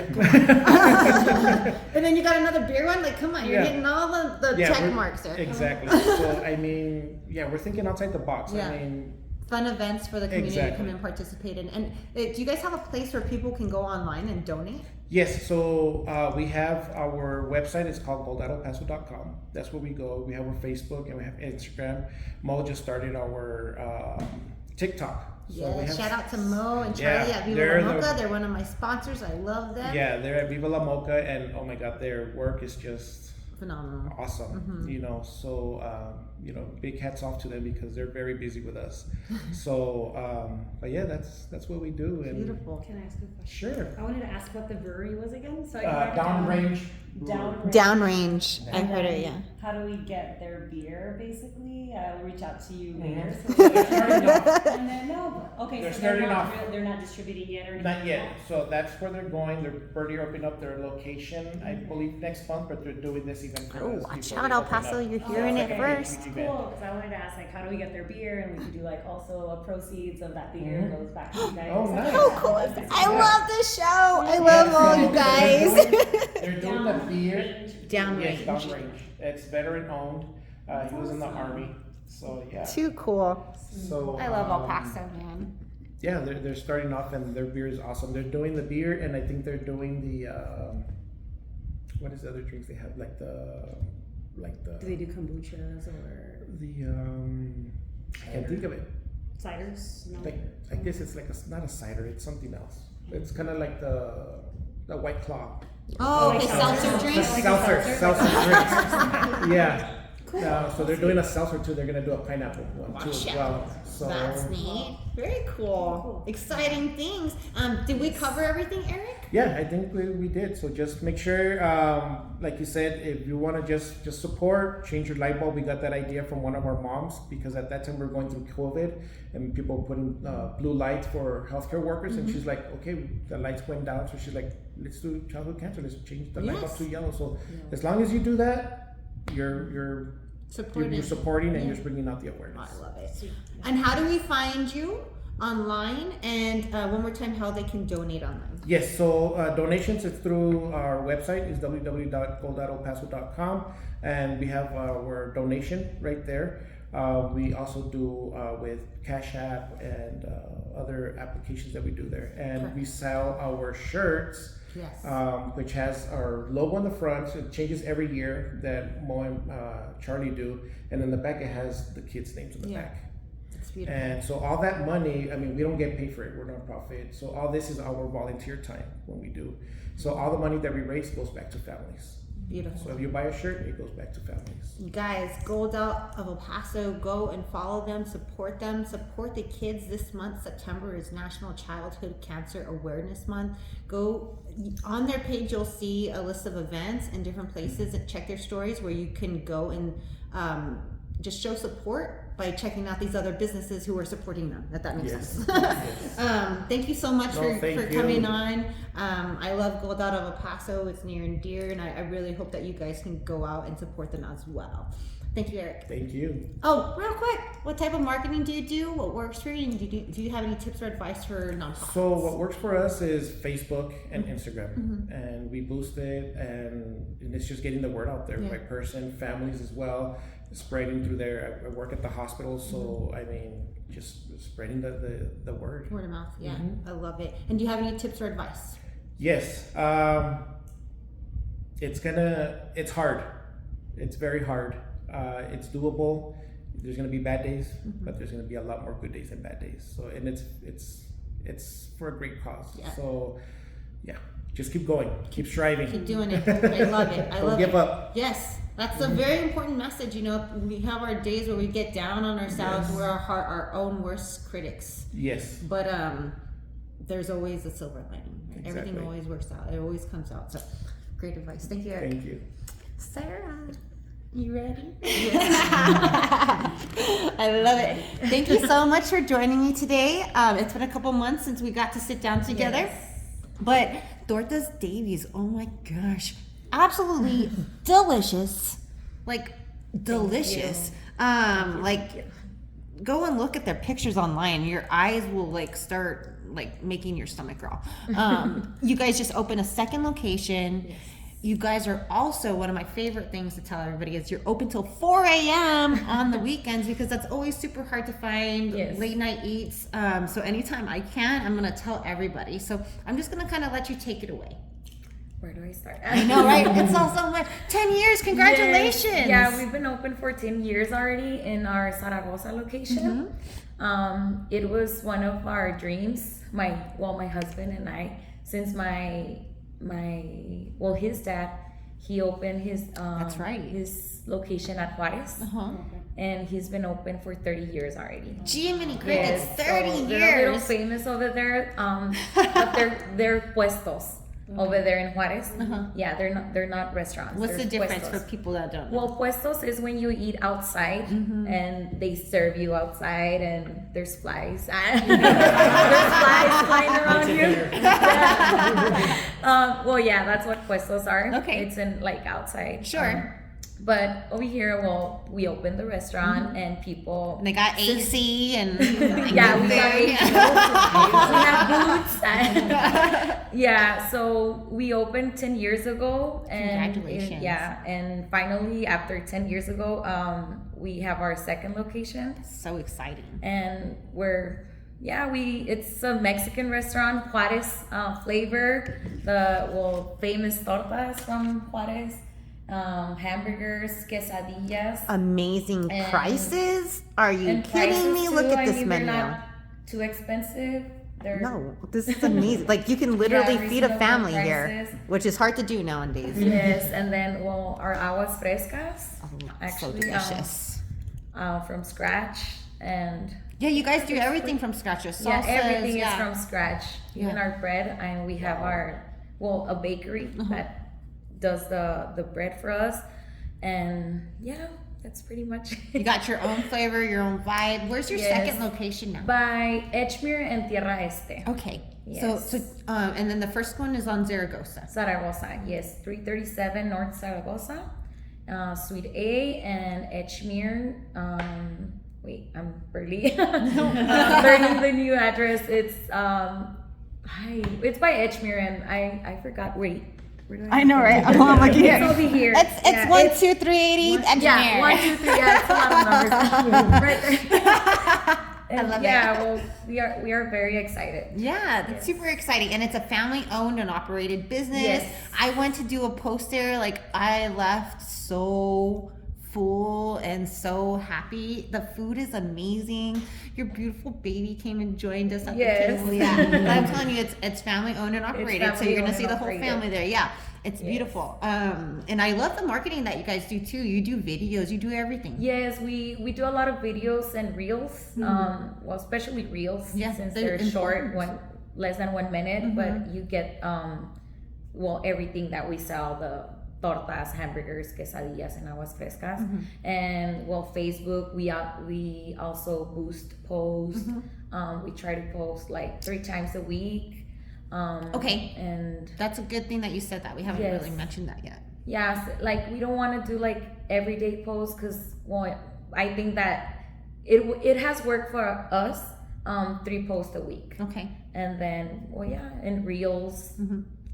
And then you got another beer one. Like, come on, you're Yeah. hitting all the Yeah, check we're- marks there. Exactly. So I mean, yeah, we're thinking outside the box. Yeah. I mean, Fun events for the community to come Exactly. and participate in. And do you guys have a place where people can go online and donate? yes. So we have our website. It's called goldadelpaso.com. That's where we go. We have our Facebook and we have Instagram. Mo just started our TikTok. So we Yeah, have- shout out to Mo and Yeah, Charlie at Viva they're La the- Mocha. They're one of my sponsors. I love them. Yeah, they're at Viva La Mocha, and oh my God, their work is just Phenomenal. awesome. You know, so you know, big hats off to them because they're very busy with us. So, but yeah, that's what we do. And Beautiful. Can I ask a question? sure, I wanted to ask what the brewery was again. So I can write it down. downrange. Downrange. Downrange. I heard it, yeah. How do we get their beer, basically? I'll reach out to you later. They're starting off. And then, no, Okay, They're so starting not off. they're not distributing yet or anything. Not yet. So that's where they're going. They're already opening up their location, I believe, next month. But they're doing this event for Oh, us watch before out, they El open Paso. up. You're Oh, hearing it okay. first. Cool, because I wanted to ask, like, how do we get their beer, and we could do like also a proceeds of that beer goes back to you guys. Oh, nice. Oh, cool. I love this show. I love all you guys. They're doing the beer. Downrange. Yes, downrange. It's veteran owned. He was in the army, so yeah. Too cool. So I love El Paso, man. Yeah, they're starting off, and their beer is awesome. They're doing the beer, and I think they're doing the what is the other drinks they have? Do they do kombuchas or I can't think of it. ciders? No. I guess it's like not a cider. It's something else. It's kind of like the White Claw. Oh, okay, seltzer drinks. Seltzer drinks. Yeah. Cool. So they're doing a seltzer too. They're gonna do a pineapple one too as well. So That's neat. Very cool. Exciting things. Did we cover everything, Eric? yeah, I think we did. So just make sure, like you said, if you want to just support, change your light bulb. We got that idea from one of our moms because at that time we were going through COVID and people putting blue lights for healthcare workers, and she's like, okay, the lights went down, so she's like, let's do childhood cancer. Let's change the light bulb to yellow. So as long as you do that, you're supporting and you're bringing out the awareness. I love it. And how do we find you online? And one more time, how they can donate online? Yes, so donations is through our website is www.go.elpaso.com, and we have our donation right there. We also do with Cash App and other applications that we do there, and we sell our shirts. Yes. Which has our logo on the front. So it changes every year that Mo and Charlie do, and in the back it has the kids' names in the back. It's beautiful. And so all that money, I mean, we don't get paid for it. We're nonprofit. So all this is our volunteer time when we do. So all the money that we raise goes back to families. Beautiful. So if you buy a shirt, it goes back to families. You guys, Gold Out of El Paso, go and follow them, support the kids. This month, September, is National Childhood Cancer Awareness Month. Go on their page, you'll see a list of events in different places, and check their stories where you can go and just show support by checking out these other businesses who are supporting them, if that makes sense. Thank you so much for coming on. I love Gold Out of El Paso. It's near and dear, and I really hope that you guys can go out and support them as well. Thank you, Eric. Thank you. Oh, real quick, what type of marketing do you do? What works for you? And do you have any tips or advice for nonprofits? So what works for us is Facebook and Instagram, and we boost it, and it's just getting the word out there by person, families as well, spreading through there. I work at the hospital, so I mean, just spreading the word. Word of mouth, yeah. I love it. And do you have any tips or advice? Yes. It's hard. It's very hard. It's doable. There's gonna be bad days, but there's gonna be a lot more good days than bad days. So, and it's for a great cause. Yeah. So, yeah, just keep going, keep striving, Keep doing it. I love it. I love don't give up. Yes, that's a very important message. You know, we have our days where we get down on ourselves. We're our own worst critics. Yes. But there's always a silver lining. Right? Exactly. Everything always works out. It always comes out. So, great advice. Thank you, Eric. Thank you. Sarah, you ready? I love it. Thank you so much for joining me today. It's been a couple months since we got to sit down together. But Tortas Davies, oh my gosh, absolutely delicious. Like delicious. Like go and look at their pictures online. Your eyes will like start like making your stomach crawl. You guys just opened a second location. Yes. You guys are also, one of my favorite things to tell everybody is you're open till 4 a.m. on the weekends, because that's always super hard to find late night eats. So anytime I can, I'm going to tell everybody. So I'm just going to kind of let you take it away. Where do I start? I know, right? It's all so much. 10 years, congratulations. Yes. Yeah, we've been open for 10 years already in our Zaragoza location. It was one of our dreams, my husband and I, since his dad, he opened his that's right, his location at Juarez, and he's been open for 30 years already. Jiminy crickets, 30 years. They're a little famous over there, but they're puestos over there in Juarez. Yeah, they're not restaurants. What's they're the difference puestos. for people that don't know? Well, puestos is when you eat outside and they serve you outside, and there's flies. There's flies flying around you. Well, yeah, that's what puestos are. Okay. It's in like outside. Sure. But over here, well, we opened the restaurant and people. They got AC and Yeah, we got AC. We have boots. Yeah, so we opened 10 years ago. And Congratulations. and finally, after 10 years ago, we have our second location. so exciting. And it's a Mexican restaurant, Juarez flavor. The famous tortas from Juarez, hamburgers, quesadillas. Amazing And- prices. Are you And kidding prices me? too. Look at I this mean, menu. They're not too expensive. They're No, this is amazing. Like you can literally feed a reasonable family here, prices. which is hard to do nowadays. Yes, and then our aguas frescas, Oh, so actually, delicious. from scratch, and Yeah, you guys do everything from scratch. Your salsas, everything is from scratch. Even Yeah. our bread, and we have a bakery that does the bread for us, and that's pretty much You got your own flavor, your own vibe. Where's your Yes. second location now? by Edgemere and Tierra Este. Okay. Yes. So and then the first one is on Zaragoza. Zaragoza, yes, 337 North Zaragoza, Suite A, and Edgemere. Wait, I'm barely learning the new address. It's it's by Edgemere, and I forgot. Wait, where do I know, right? I'm looking It's here. over here. It's Yeah, 12380 Yeah, engineer. 1, 2, 3. Yeah, it's a lot of numbers right there. And love it. well, we are very excited. Yeah, that's super exciting. And it's a family owned and operated business. Yes. I went to do a post there. Like, I left so full and so happy. The food is amazing. Your beautiful baby came and joined us at Yes. the table. Yeah. But I'm telling you, it's family owned and operated. So you're going to family-owned see and the whole operated. family there. Yeah. It's beautiful. And I love the marketing that you guys do too. You do videos, you do everything. Yes, we do a lot of videos and reels. Well, especially reels, Yeah, since they're they're short, important. less than 1 minute. But you get everything that we sell: the tortas, hamburgers, quesadillas, and aguas frescas. And Facebook, we also boost posts. We try to post like 3 times a week. Okay. And That's a good thing that you said that. We haven't Yes. really mentioned that yet. like we don't want to do like everyday posts because I think that it has worked for us. 3 posts a week, Okay. and then and reels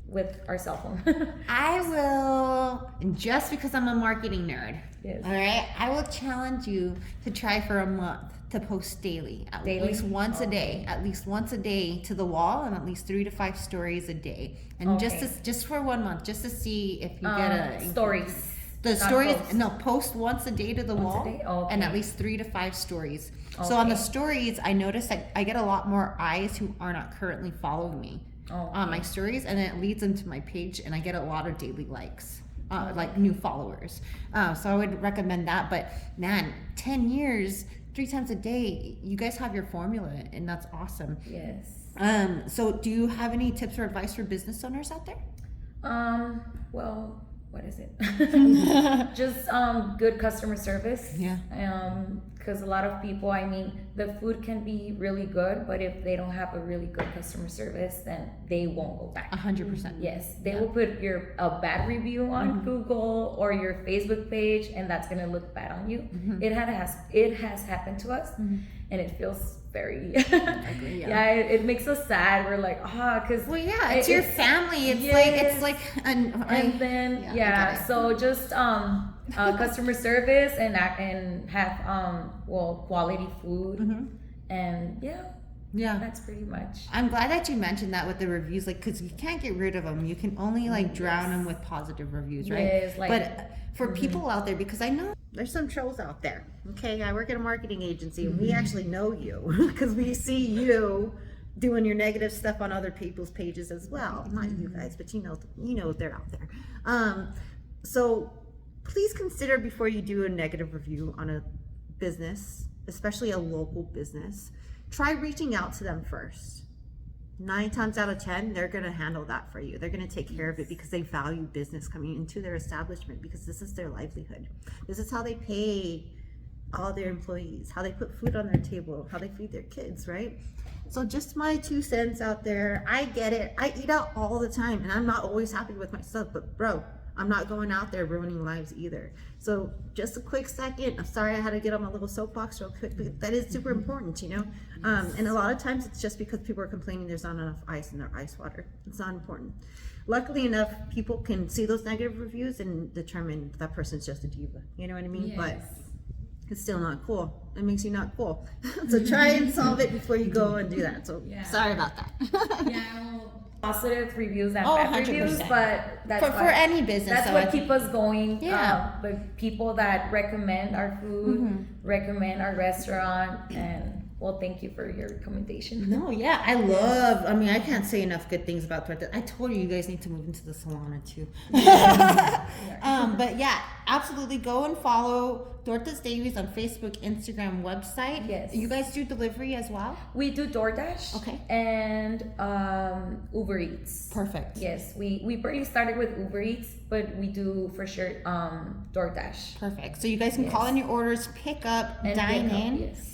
with our cell phone. I will, just because I'm a marketing nerd, Yes. all right, I will challenge you to try for a month to post daily, at Daily? least once a day, at least once a day to the wall, and at least 3 to 5 stories a day, and Okay. just for 1 month, just to see if you get a Stories. The not stories, posts. no, post once a day to the Once a wall, day? Okay. and at least 3 to 5 stories. So on the Okay. stories, I noticed that I get a lot more eyes who are not currently following me on my stories, and it leads them to my page, and I get a lot of daily likes, like new followers. So I would recommend that. But man, 10 years, 3 times a day, you guys have your formula, and that's awesome. Yes. So do you have any tips or advice for business owners out there? Well, what is it? Just good customer service. Yeah. Because a lot of people, I mean, the food can be really good, but if they don't have a really good customer service, then they won't go back. 100%. Yes, they will put a bad review on Google or your Facebook page, and that's gonna look bad on you. It has happened to us, and it feels very it makes us sad. We're like, because Well, yeah, it's your family. It's like, and then I get it. so just customer service and have quality food, and yeah. that's pretty much. I'm glad that you mentioned that with the reviews, like, because you can't get rid of them. You can only like drown them with positive reviews, right? Yes, like- but for people out there, because I know there's some trolls out there. Okay, I work at a marketing agency, and we actually know you because we see you doing your negative stuff on other people's pages as well. Not you guys, but you know they're out there. So please consider before you do a negative review on a business, especially a local business, try reaching out to them first. 9 times out of 10, they're going to handle that for you. They're going to take care of it because they value business coming into their establishment, because this is their livelihood. This is how they pay all their employees, how they put food on their table, how they feed their kids, right? So just my 2 cents out there. I get it. I eat out all the time, and I'm not always happy with myself, but bro, I'm not going out there ruining lives either. So just a quick second. I'm sorry I had to get on my little soapbox real quick, but that is super important, you know? And a lot of times it's just because people are complaining there's not enough ice in their ice water. It's not important. Luckily enough, people can see those negative reviews and determine that person's just a diva. You know what I mean? But it's still not cool. It makes you not cool. So try and solve it before you go and do that. So sorry about that. Positive reviews and Oh, bad reviews, 100%. but that's For any business. that's so what keeps us going. Yeah. The people that recommend our food, recommend our restaurant, and well, thank you for your recommendation. No, yeah, I mean, I can't say enough good things about Tortas. I told you guys need to move into the salon too. But yeah, absolutely go and follow Tortas Davies on Facebook, Instagram, website. Yes. You guys do delivery as well? We do DoorDash. Okay. And Uber Eats. Perfect. Yes, we barely started with Uber Eats, but we do for sure DoorDash. Perfect. So you guys can call in your orders, pick up, And dine pick up, in. yes.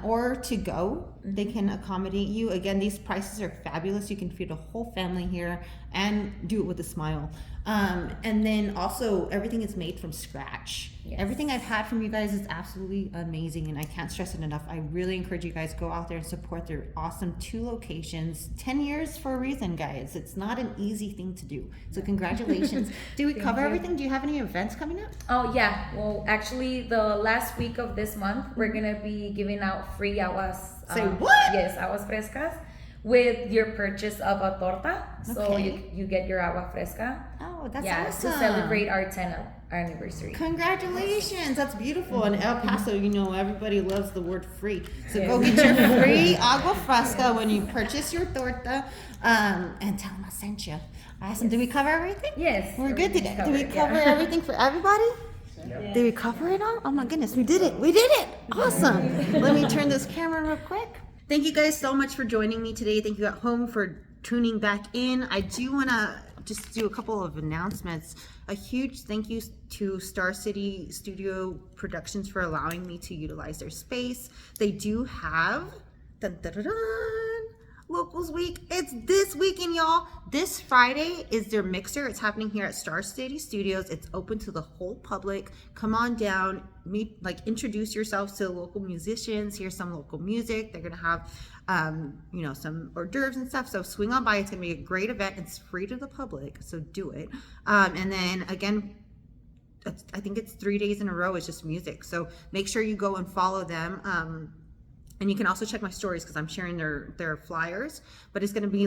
Or to go. They can accommodate you. Again, these prices are fabulous. You can feed a whole family here and do it with a smile. And then also everything is made from scratch. Yes. Everything I've had from you guys is absolutely amazing, and I can't stress it enough. I really encourage you guys go out there and support their awesome 2 locations. 10 years for a reason, guys. It's not an easy thing to do. So congratulations. Do we cover everything? Do you have any events coming up? Oh yeah. Well, actually, the last week of this month, we're gonna be giving out free aguas. Say what? Yes, aguas frescas with your purchase of a torta. So Okay. you get your agua fresca. Oh, that's Yeah, awesome. to celebrate our 10th anniversary. Congratulations, that's beautiful. In El Paso, you know, everybody loves the word free. So go get your free agua fresca when you purchase your torta, and tell them I sent you. Awesome. Did we cover everything? Yes. We're good today. Did we covered, cover yeah. everything for everybody? Yep. Did we cover it all? Oh my goodness, we did it. We did it. Awesome. Let me turn this camera real quick. Thank you guys so much for joining me today. Thank you at home for tuning back in. I do want to just do a couple of announcements. A huge thank you to Star City Studio Productions for allowing me to utilize their space. They do have Locals Week. It's this weekend, y'all. This Friday is their mixer. It's happening here at Star City Studios. It's open to the whole public. Come on down, meet, introduce yourselves to local musicians. Hear some local music. They're gonna have, some hors d'oeuvres and stuff. So swing on by. It's gonna be a great event. It's free to the public, so do it. And then again, I think it's 3 days in a row. It's just music. So make sure you go and follow them. And you can also check my stories because I'm sharing their flyers. But it's going to be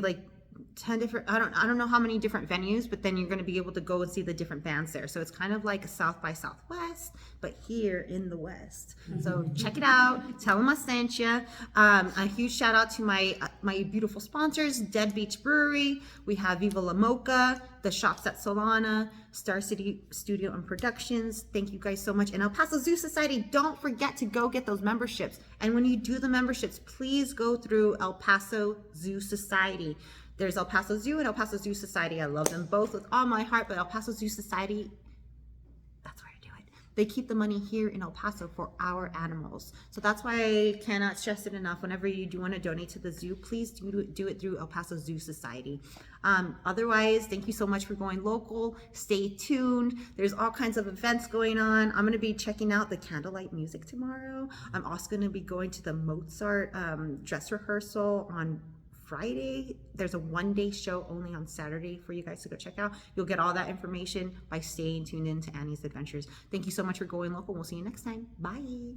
10 different. I don't know how many different venues, but then you're going to be able to go and see the different bands there. So it's kind of like a South by Southwest, but here in the West. So check it out. Tell them I sent you. A huge shout out to my beautiful sponsors: Dead Beach Brewery. We have Viva La Mocha, the Shops at Solana, Star City Studio and Productions. Thank you guys so much. And El Paso Zoo Society, don't forget to go get those memberships. And when you do the memberships, please go through El Paso Zoo Society. There's El Paso Zoo and El Paso Zoo Society. I love them both with all my heart, but El Paso Zoo Society, that's where I do it. They keep the money here in El Paso for our animals. So that's why I cannot stress it enough. Whenever you do want to donate to the zoo, please do it through El Paso Zoo Society. Otherwise, thank you so much for going local. Stay tuned. There's all kinds of events going on. I'm going to be checking out the candlelight music tomorrow. I'm also going to be going to the Mozart dress rehearsal on Friday. There's a 1-day show only on Saturday for you guys to go check out. You'll get all that information by staying tuned in to Annie's Adventures. Thank you so much for going local. We'll see you next time. Bye.